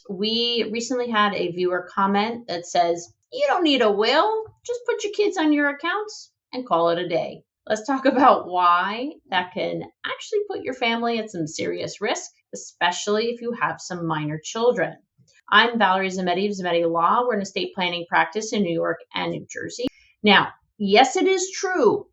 We recently had a viewer comment that says, you don't need a will, just put your kids on your accounts and call it a day. Let's talk about why that can actually put your family at some serious risk, especially if you have some minor children. I'm 𝗙𝗺𝗶𝗹𝘆'𝘀, 𝗬𝗏𝗍 Law. We're an estate planning practice in New York and New Jersey. Now, yes, it is true,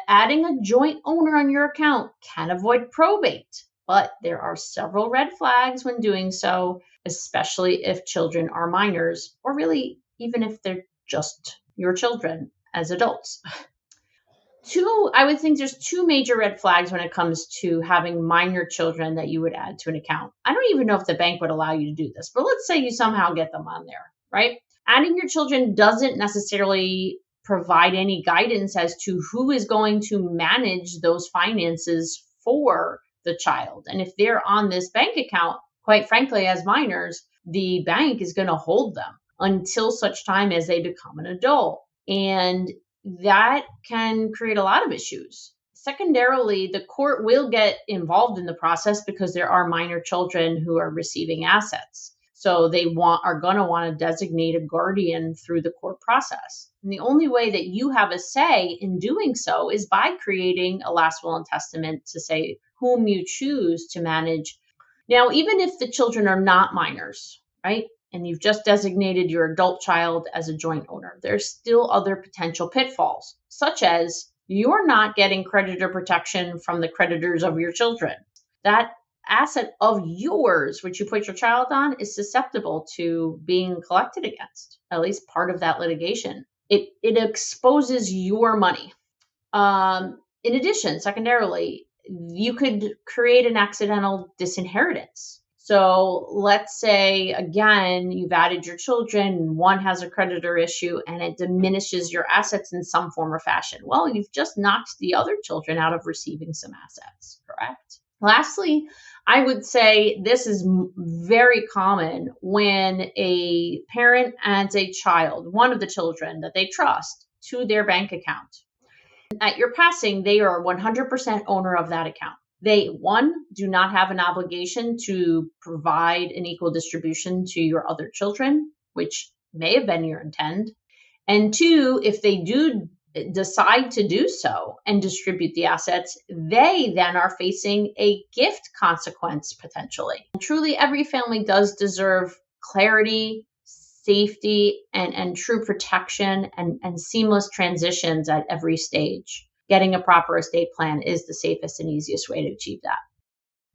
adding a joint owner on your account can avoid probate, but there are several red flags when doing so, especially if children are minors, or really even if they're just your children as adults. I would think there's two major red flags when it comes to having minor children that you would add to an account. I don't even know if the bank would allow you to do this, but let's say you somehow get them on there, right? Adding your children doesn't necessarily provide any guidance as to who is going to manage those finances for the child. And if they're on this bank account, quite frankly, as minors, the bank is going to hold them until such time as they become an adult. And that can create a lot of issues. Secondarily, the court will get involved in the process because there are minor children who are receiving assets. So they are going to want to designate a guardian through the court process. And the only way that you have a say in doing so is by creating a last will and testament to say whom you choose to manage. Now, even if the children are not minors, right? And you've just designated your adult child as a joint owner, there's still other potential pitfalls, such as you're not getting creditor protection from the creditors of your children. That asset of yours, which you put your child on, is susceptible to being collected against, at least part of that litigation. It exposes your money. In addition, secondarily, you could create an accidental disinheritance. So let's say, again, you've added your children, one has a creditor issue, and it diminishes your assets in some form or fashion. Well, you've just knocked the other children out of receiving some assets, correct? Lastly, I would say this is very common when a parent adds a child, one of the children that they trust, to their bank account. At your passing, they are 100% owner of that account. They, one, do not have an obligation to provide an equal distribution to your other children, which may have been your intent. And two, if they do decide to do so and distribute the assets, they then are facing a gift consequence potentially. And truly, every family does deserve clarity, safety, and true protection and seamless transitions at every stage. Getting a proper estate plan is the safest and easiest way to achieve that.